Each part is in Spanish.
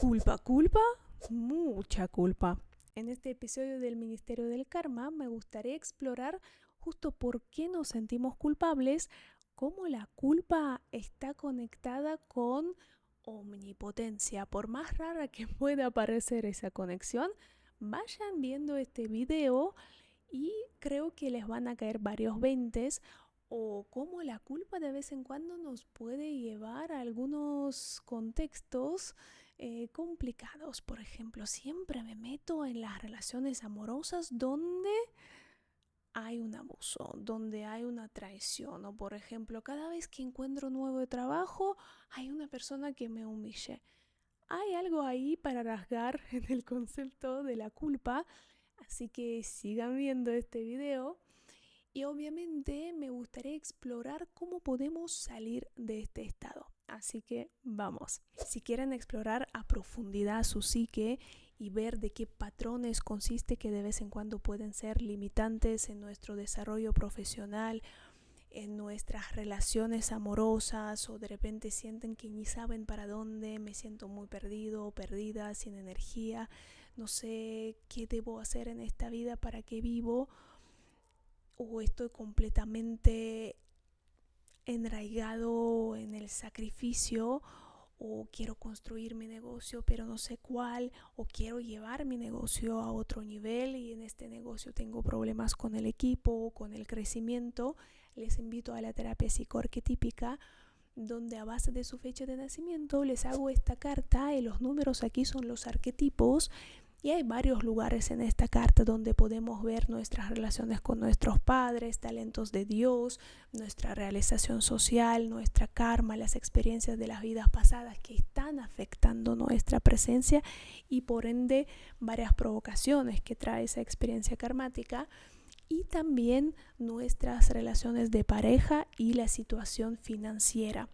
Culpa, culpa, mucha culpa. En este episodio del Ministerio del Karma me gustaría explorar justo por qué nos sentimos culpables, cómo la culpa está conectada con omnipotencia. Por más rara que pueda parecer esa conexión, vayan viendo este video y creo que les van a caer varios veintes o cómo la culpa de vez en cuando nos puede llevar a algunos contextos complicados. Por ejemplo, siempre me meto en las relaciones amorosas donde hay un abuso, donde hay una traición, o por ejemplo, cada vez que encuentro un nuevo trabajo, hay una persona que me humille. Hay algo ahí para rasgar en el concepto de la culpa, así que sigan viendo este video y obviamente me gustaría explorar cómo podemos salir de este estado. Así que vamos. Si quieren explorar a profundidad su psique y ver de qué patrones consiste que de vez en cuando pueden ser limitantes en nuestro desarrollo profesional, en nuestras relaciones amorosas, o de repente sienten que ni saben para dónde, me siento muy perdido o perdida, sin energía, no sé qué debo hacer en esta vida, para qué vivo, o estoy completamente enraigado en el sacrificio, o quiero construir mi negocio pero no sé cuál, o quiero llevar mi negocio a otro nivel y en este negocio tengo problemas con el equipo o con el crecimiento. Les invito a la terapia psicoarquetípica, donde a base de su fecha de nacimiento les hago esta carta y los números aquí son los arquetipos. Y hay varios lugares en esta carta donde podemos ver nuestras relaciones con nuestros padres, talentos de Dios, nuestra realización social, nuestra karma, las experiencias de las vidas pasadas que están afectando nuestra presencia y por ende varias provocaciones que trae esa experiencia karmática, y también nuestras relaciones de pareja y la situación financiera.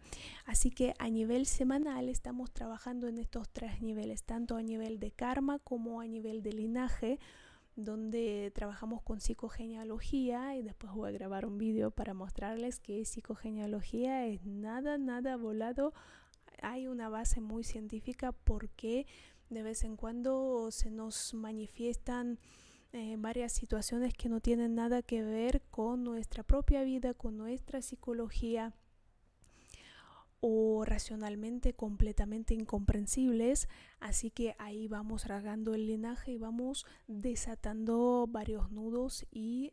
Así que a nivel semanal estamos trabajando en estos tres niveles, tanto a nivel de karma como a nivel de linaje, donde trabajamos con psicogenealogía, y después voy a grabar un video para mostrarles que psicogenealogía es nada volado. Hay una base muy científica porque de vez en cuando se nos manifiestan varias situaciones que no tienen nada que ver con nuestra propia vida, con nuestra psicología, o racionalmente completamente incomprensibles. Así que ahí vamos rasgando el linaje y vamos desatando varios nudos y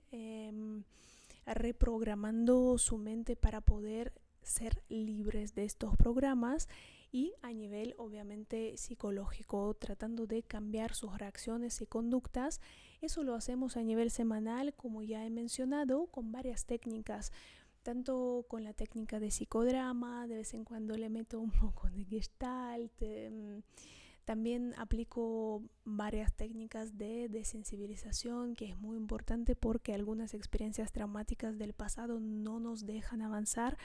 reprogramando su mente para poder ser libres de estos programas, y a nivel obviamente psicológico, tratando de cambiar sus reacciones y conductas. Eso lo hacemos a nivel semanal, como ya he mencionado, con varias técnicas, tanto con la técnica de psicodrama, de vez en cuando le meto un poco de gestalt, también aplico varias técnicas de desensibilización, que es muy importante porque algunas experiencias traumáticas del pasado no nos dejan avanzar.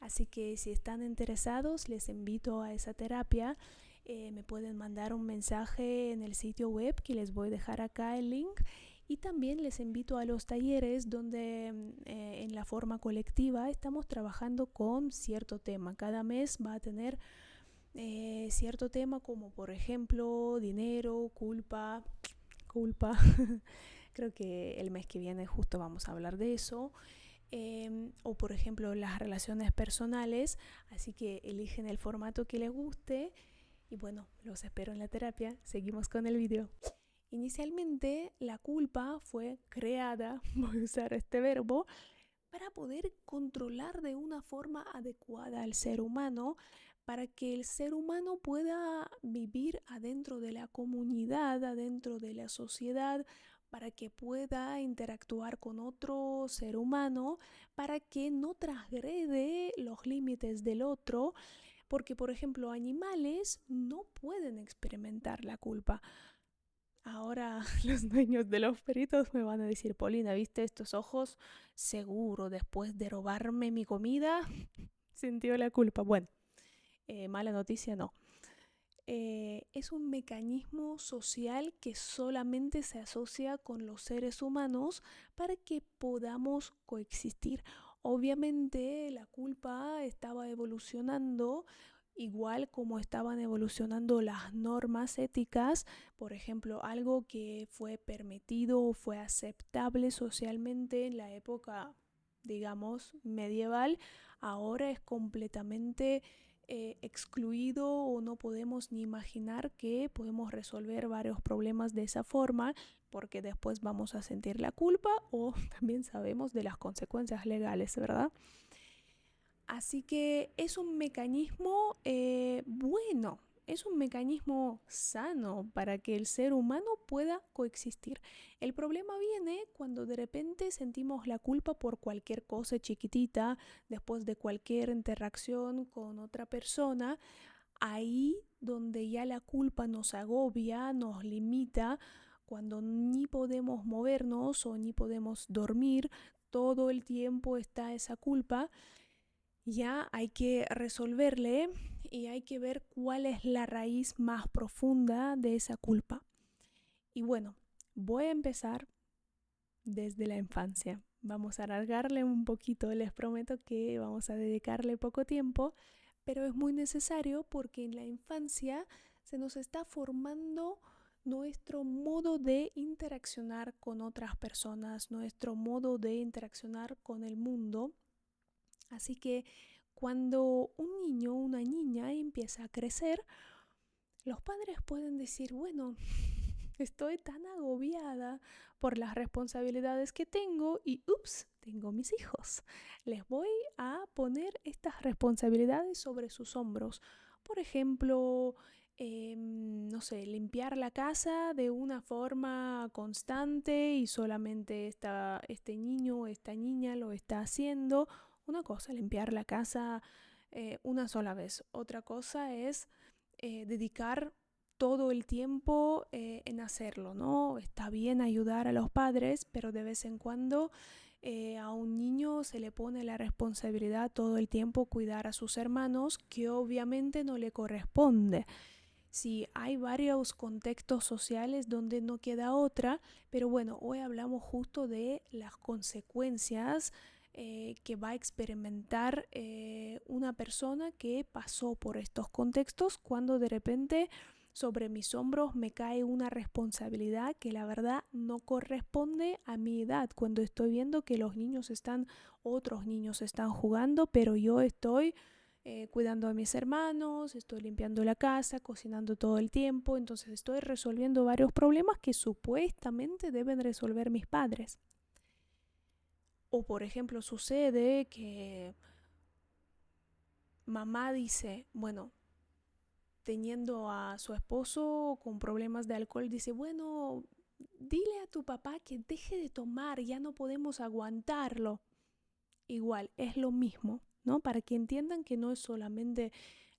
Así que si están interesados, les invito a esa terapia. Me pueden mandar un mensaje en el sitio web, que les voy a dejar acá el link. Y también les invito a los talleres donde en la forma colectiva estamos trabajando con cierto tema. Cada mes va a tener cierto tema, como por ejemplo dinero, culpa. Creo que el mes que viene justo vamos a hablar de eso. O por ejemplo las relaciones personales, así que eligen el formato que les guste. Y bueno, los espero en la terapia. Seguimos con el video. Inicialmente la culpa fue creada, voy a usar este verbo, para poder controlar de una forma adecuada al ser humano, para que el ser humano pueda vivir adentro de la comunidad, adentro de la sociedad, para que pueda interactuar con otro ser humano, para que no transgrede los límites del otro, porque por ejemplo animales no pueden experimentar la culpa. Ahora los dueños de los peritos me van a decir: Polina, ¿viste estos ojos? Seguro después de robarme mi comida sintió la culpa. Bueno, mala noticia, no. Es un mecanismo social que solamente se asocia con los seres humanos para que podamos coexistir. Obviamente la culpa estaba evolucionando igual como estaban evolucionando las normas éticas, por ejemplo, algo que fue permitido o fue aceptable socialmente en la época, digamos, medieval, ahora es completamente excluido o no podemos ni imaginar que podemos resolver varios problemas de esa forma porque después vamos a sentir la culpa o también sabemos de las consecuencias legales, ¿verdad? Así que es un mecanismo bueno, es un mecanismo sano para que el ser humano pueda coexistir. El problema viene cuando de repente sentimos la culpa por cualquier cosa chiquitita, después de cualquier interacción con otra persona, ahí donde ya la culpa nos agobia, nos limita, cuando ni podemos movernos o ni podemos dormir, todo el tiempo está esa culpa, ya hay que resolverle y hay que ver cuál es la raíz más profunda de esa culpa. Y bueno, voy a empezar desde la infancia. Vamos a alargarle un poquito, les prometo que vamos a dedicarle poco tiempo, pero es muy necesario porque en la infancia se nos está formando nuestro modo de interaccionar con otras personas, nuestro modo de interaccionar con el mundo. Así que cuando un niño o una niña empieza a crecer, los padres pueden decir, bueno, estoy tan agobiada por las responsabilidades que tengo y, ups, tengo mis hijos. Les voy a poner estas responsabilidades sobre sus hombros. Por ejemplo, no sé, limpiar la casa de una forma constante y solamente este niño o esta niña lo está haciendo. Una cosa, limpiar la casa una sola vez. Otra cosa es dedicar todo el tiempo en hacerlo, ¿no? Está bien ayudar a los padres, pero de vez en cuando a un niño se le pone la responsabilidad todo el tiempo cuidar a sus hermanos, que obviamente no le corresponde. Sí, hay varios contextos sociales donde no queda otra, pero bueno, hoy hablamos justo de las consecuencias que va a experimentar una persona que pasó por estos contextos cuando de repente sobre mis hombros me cae una responsabilidad que la verdad no corresponde a mi edad, cuando estoy viendo que otros niños están jugando, pero yo estoy cuidando a mis hermanos, estoy limpiando la casa, cocinando todo el tiempo, entonces estoy resolviendo varios problemas que supuestamente deben resolver mis padres. O por ejemplo sucede que mamá dice, bueno, teniendo a su esposo con problemas de alcohol, dice, bueno, dile a tu papá que deje de tomar, ya no podemos aguantarlo. Igual, es lo mismo, ¿no? Para que entiendan que no es solamente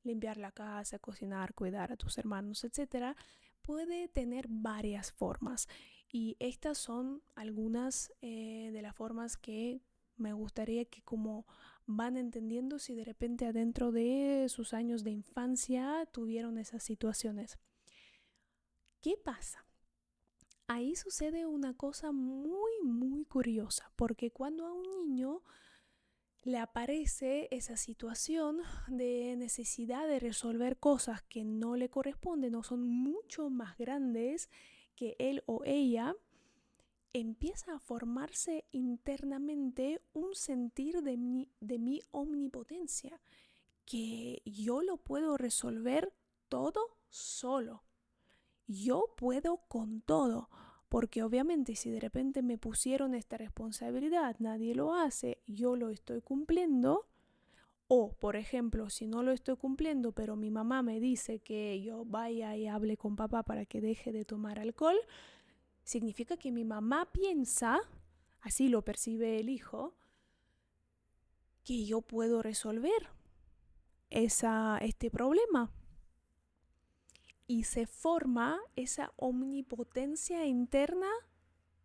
limpiar la casa, cocinar, cuidar a tus hermanos, etcétera, puede tener varias formas. Y estas son algunas de las formas que me gustaría que como van entendiendo si de repente adentro de sus años de infancia tuvieron esas situaciones. ¿Qué pasa? Ahí sucede una cosa muy curiosa, porque cuando a un niño le aparece esa situación de necesidad de resolver cosas que no le corresponden o son mucho más grandes que él o ella, empieza a formarse internamente un sentir de mi omnipotencia, que yo lo puedo resolver todo solo. Yo puedo con todo, porque obviamente si de repente me pusieron esta responsabilidad, nadie lo hace, yo lo estoy cumpliendo, o por ejemplo, si no lo estoy cumpliendo, pero mi mamá me dice que yo vaya y hable con papá para que deje de tomar alcohol, significa que mi mamá piensa, así lo percibe el hijo, que yo puedo resolver este problema. Y se forma esa omnipotencia interna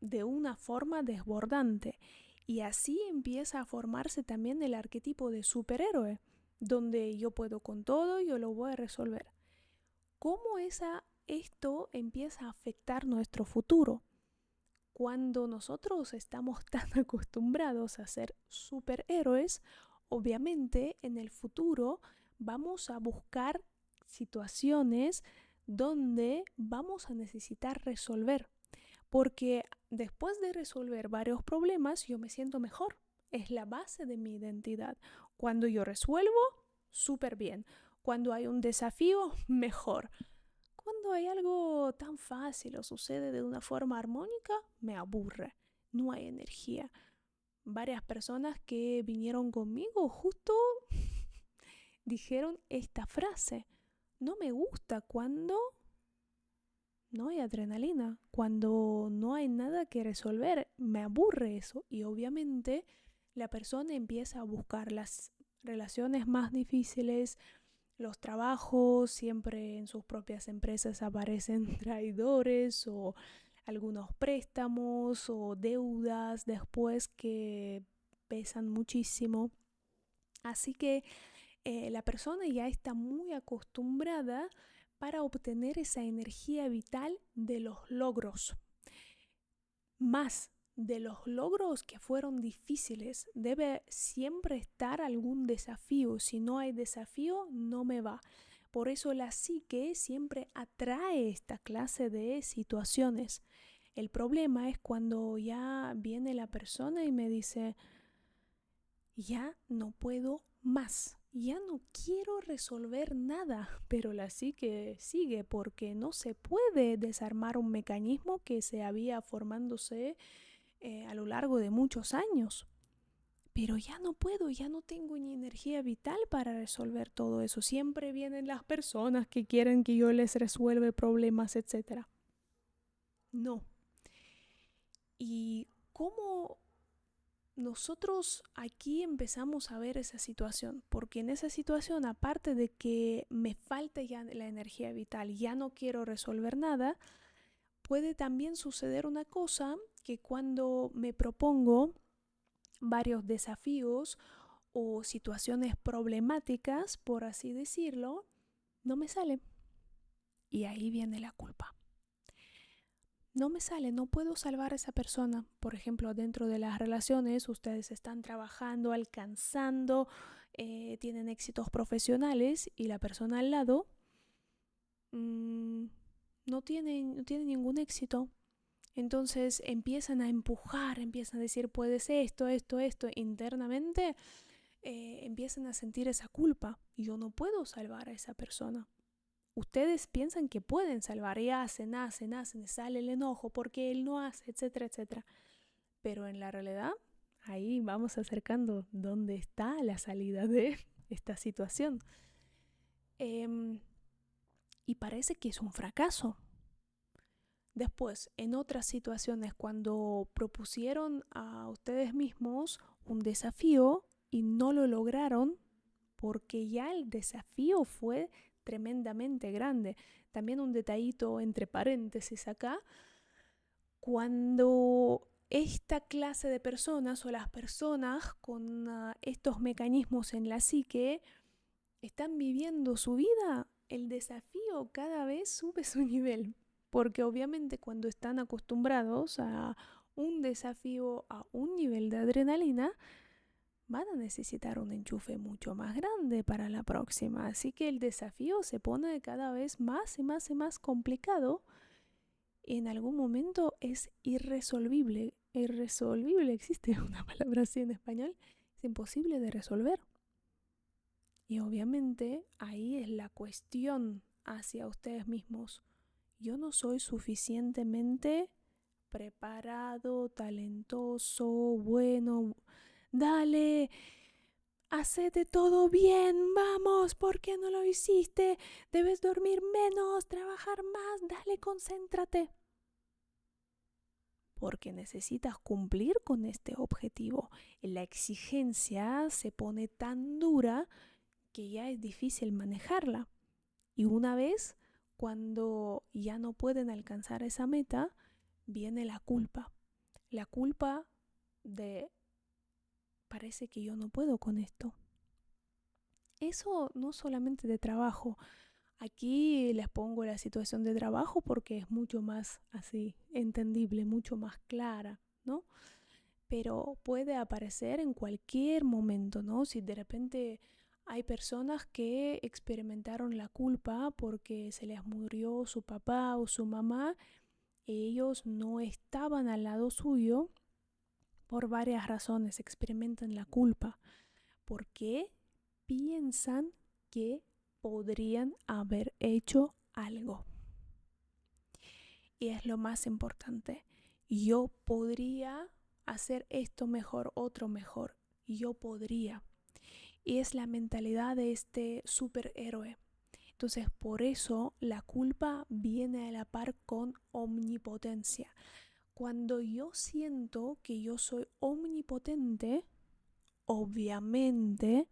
de una forma desbordante. Y así empieza a formarse también el arquetipo de superhéroe, donde yo puedo con todo, yo lo voy a resolver. ¿Cómo esto empieza a afectar nuestro futuro? Cuando nosotros estamos tan acostumbrados a ser superhéroes, obviamente en el futuro vamos a buscar situaciones donde vamos a necesitar resolver, porque después de resolver varios problemas yo me siento mejor. Es la base de mi identidad. Cuando yo resuelvo, súper bien. Cuando hay un desafío, mejor. Cuando hay algo tan fácil o sucede de una forma armónica, me aburre. No hay energía. Varias personas que vinieron conmigo justo dijeron esta frase. No me gusta cuando no hay adrenalina, cuando no hay nada que resolver. Me aburre eso. Y obviamente la persona empieza a buscar las relaciones más difíciles, los trabajos, siempre en sus propias empresas aparecen traidores o algunos préstamos o deudas después que pesan muchísimo. Así que la persona ya está muy acostumbrada para obtener esa energía vital de los logros. Más de los logros que fueron difíciles, debe siempre estar algún desafío. Si no hay desafío, no me va. Por eso la psique siempre atrae esta clase de situaciones. El problema es cuando ya viene la persona y me dice, ya no puedo más, ya no quiero resolver nada, pero la psique sigue porque no se puede desarmar un mecanismo que se había formándose a lo largo de muchos años. Pero ya no puedo, ya no tengo ni energía vital para resolver todo eso. Siempre vienen las personas que quieren que yo les resuelva problemas, etc. No. ¿Y cómo nosotros aquí empezamos a ver esa situación? Porque en esa situación, aparte de que me falta ya la energía vital, ya no quiero resolver nada, puede también suceder una cosa, que cuando me propongo varios desafíos o situaciones problemáticas, por así decirlo, no me sale. Y ahí viene la culpa. No me sale, no puedo salvar a esa persona. Por ejemplo, dentro de las relaciones, ustedes están trabajando, alcanzando, tienen éxitos profesionales y la persona al lado no tiene ningún éxito. Entonces empiezan a empujar, empiezan a decir, puedes esto, esto, esto. Internamente empiezan a sentir esa culpa. Yo no puedo salvar a esa persona. Ustedes piensan que pueden salvar y hacen, sale el enojo porque él no hace, etcétera, etcétera. Pero en la realidad, ahí vamos acercando dónde está la salida de esta situación. Y parece que es un fracaso. Después, en otras situaciones, cuando propusieron a ustedes mismos un desafío y no lo lograron, porque ya el desafío fue tremendamente grande. También un detallito entre paréntesis acá, cuando esta clase de personas o las personas con estos mecanismos en la psique están viviendo su vida, el desafío cada vez sube su nivel. Porque obviamente cuando están acostumbrados a un desafío, a un nivel de adrenalina, van a necesitar un enchufe mucho más grande para la próxima. Así que el desafío se pone cada vez más y más y más complicado. Y en algún momento es irresolvible. Irresolvible, existe una palabra así en español. Es imposible de resolver. Y obviamente ahí es la cuestión hacia ustedes mismos. Yo no soy suficientemente preparado, talentoso, bueno. Dale, hacete todo bien, vamos, ¿por qué no lo hiciste? Debes dormir menos, trabajar más, dale, concéntrate. Porque necesitas cumplir con este objetivo. La exigencia se pone tan dura que ya es difícil manejarla. Y una vez, cuando ya no pueden alcanzar esa meta, viene la culpa. La culpa de, parece que yo no puedo con esto. Eso no solamente de trabajo. Aquí les pongo la situación de trabajo porque es mucho más así, entendible, mucho más clara, ¿no? Pero puede aparecer en cualquier momento, ¿no? Si de repente Hay personas que experimentaron la culpa porque se les murió su papá o su mamá. Ellos no estaban al lado suyo por varias razones. Experimentan la culpa porque piensan que podrían haber hecho algo. Y es lo más importante. Yo podría hacer esto mejor, otro mejor. Yo podría. Y es la mentalidad de este superhéroe. Entonces, por eso la culpa viene a la par con omnipotencia. Cuando yo siento que yo soy omnipotente, obviamente,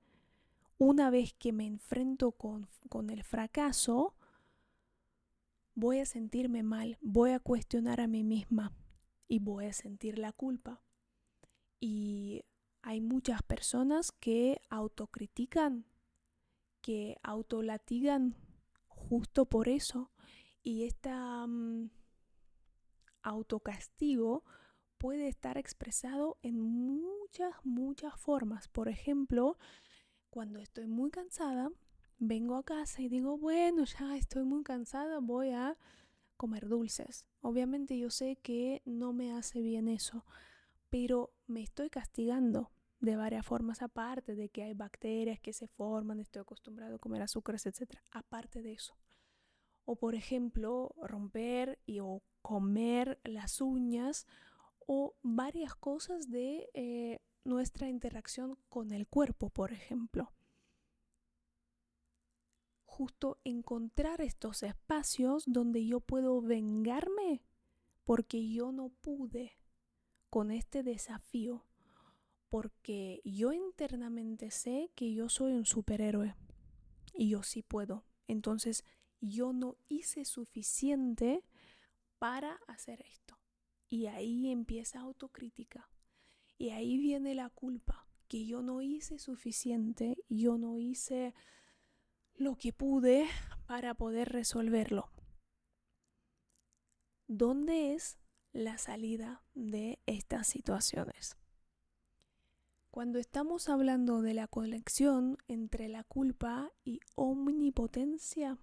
una vez que me enfrento con el fracaso, voy a sentirme mal, voy a cuestionar a mí misma y voy a sentir la culpa. Y hay muchas personas que autocritican, que autolatigan justo por eso. Y este autocastigo puede estar expresado en muchas formas. Por ejemplo, cuando estoy muy cansada, vengo a casa y digo, bueno, ya estoy muy cansada, voy a comer dulces. Obviamente yo sé que no me hace bien eso, pero me estoy castigando de varias formas, aparte de que hay bacterias que se forman, estoy acostumbrado a comer azúcares, etc. Aparte de eso. O por ejemplo, romper o comer las uñas o varias cosas de nuestra interacción con el cuerpo, por ejemplo. Justo encontrar estos espacios donde yo puedo vengarme porque yo no pude con este desafío, porque yo internamente sé que yo soy un superhéroe y yo sí puedo. Entonces yo no hice suficiente para hacer esto. Y ahí empieza autocrítica. Y ahí viene la culpa, que yo no hice suficiente, yo no hice lo que pude para poder resolverlo. ¿Dónde es la salida de estas situaciones? Cuando estamos hablando de la conexión entre la culpa y omnipotencia,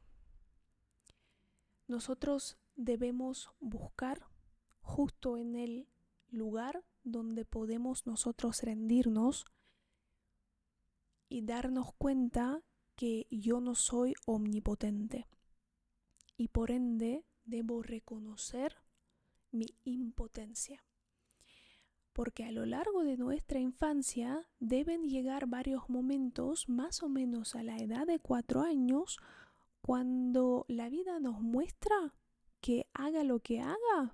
nosotros debemos buscar justo en el lugar donde podemos nosotros rendirnos y darnos cuenta que yo no soy omnipotente y por ende debo reconocer mi impotencia. Porque a lo largo de nuestra infancia deben llegar varios momentos, más o menos a la edad de 4 años, cuando la vida nos muestra que haga lo que haga,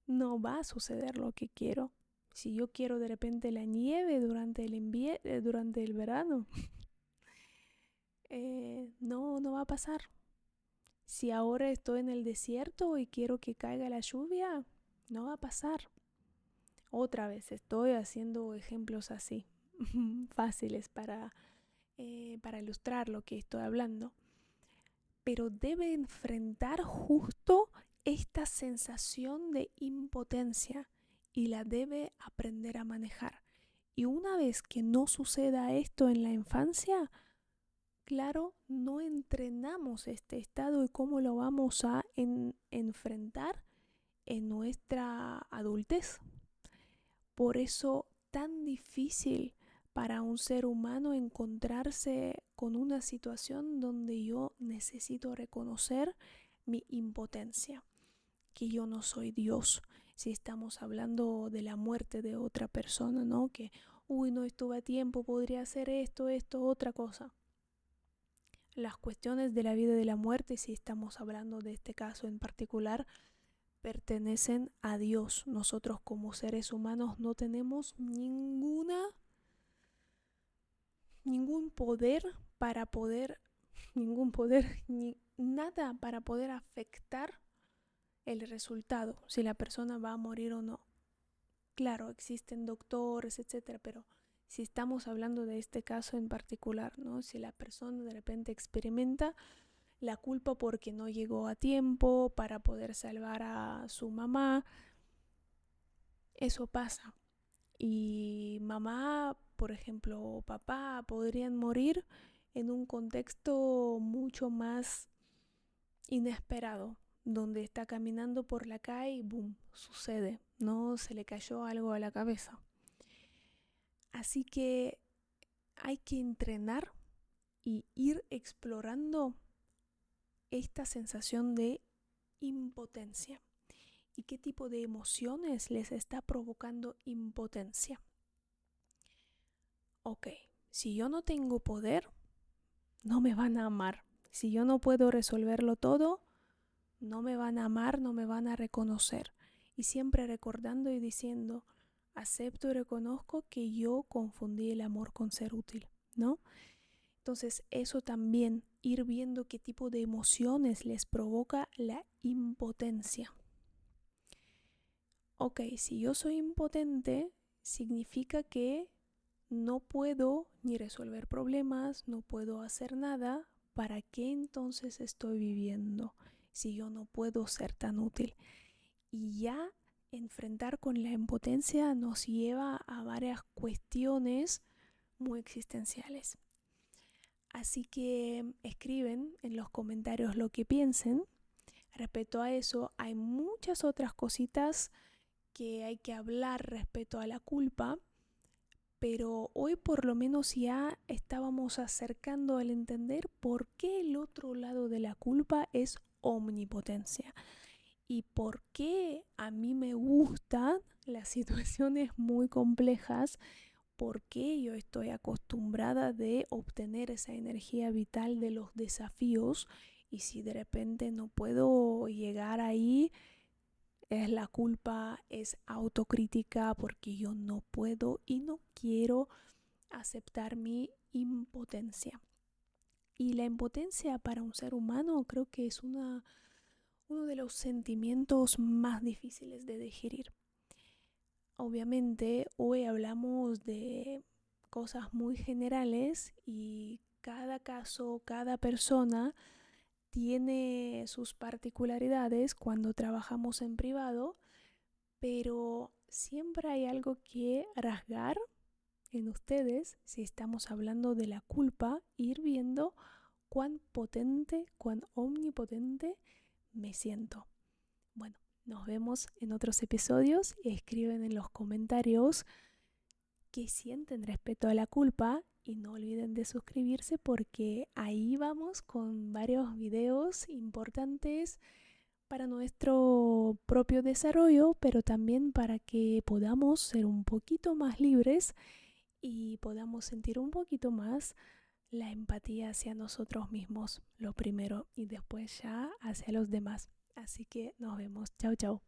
no va a suceder lo que quiero. Si yo quiero de repente la nieve durante durante el verano, no va a pasar. Si ahora estoy en el desierto y quiero que caiga la lluvia, no va a pasar. Otra vez estoy haciendo ejemplos así, fáciles para ilustrar lo que estoy hablando. Pero debe enfrentar justo esta sensación de impotencia y la debe aprender a manejar. Y una vez que no suceda esto en la infancia, claro, no entrenamos este estado y cómo lo vamos a enfrentar en nuestra adultez. Por eso tan difícil para un ser humano encontrarse con una situación donde yo necesito reconocer mi impotencia, que yo no soy Dios. Si estamos hablando de la muerte de otra persona, ¿no? Que, no estuve a tiempo, podría hacer esto, otra cosa. Las cuestiones de la vida y de la muerte, si estamos hablando de este caso en particular, pertenecen a Dios. Nosotros como seres humanos no tenemos ningún poder ni nada para poder afectar el resultado, si la persona va a morir o no. Claro, existen doctores, etcétera, pero si estamos hablando de este caso en particular, ¿no? Si la persona de repente experimenta la culpa porque no llegó a tiempo para poder salvar a su mamá, eso pasa. Y mamá por ejemplo, papá, podrían morir en un contexto mucho más inesperado, donde está caminando por la calle y boom, sucede, ¿no? Se le cayó algo a la cabeza. Así que hay que entrenar y ir explorando esta sensación de impotencia. ¿Y qué tipo de emociones les está provocando impotencia? Ok, si yo no tengo poder, no me van a amar. Si yo no puedo resolverlo todo, no me van a amar, no me van a reconocer. Y siempre recordando y diciendo, acepto y reconozco que yo confundí el amor con ser útil, ¿no? Entonces eso también, ir viendo qué tipo de emociones les provoca la impotencia. Ok, si yo soy impotente, significa que no puedo ni resolver problemas, no puedo hacer nada. ¿Para qué entonces estoy viviendo si yo no puedo ser tan útil? Y ya enfrentar con la impotencia nos lleva a varias cuestiones muy existenciales. Así que escriben en los comentarios lo que piensen. Respecto a eso, hay muchas otras cositas que hay que hablar respecto a la culpa, pero hoy por lo menos ya estábamos acercando al entender por qué el otro lado de la culpa es omnipotencia y por qué a mí me gustan las situaciones muy complejas, por qué yo estoy acostumbrada de obtener esa energía vital de los desafíos y si de repente no puedo llegar ahí, es la culpa, es autocrítica porque yo no puedo y no quiero aceptar mi impotencia. Y la impotencia para un ser humano creo que es uno de los sentimientos más difíciles de digerir. Obviamente hoy hablamos de cosas muy generales y cada caso, cada persona tiene sus particularidades cuando trabajamos en privado, pero siempre hay algo que rasgar en ustedes si estamos hablando de la culpa, ir viendo cuán potente, cuán omnipotente me siento. Bueno, nos vemos en otros episodios y escriben en los comentarios qué sienten respecto a la culpa y no olviden de suscribirse porque ahí vamos con varios videos importantes para nuestro propio desarrollo, pero también para que podamos ser un poquito más libres y podamos sentir un poquito más la empatía hacia nosotros mismos, lo primero, y después ya hacia los demás. Así que nos vemos. Chao, chao.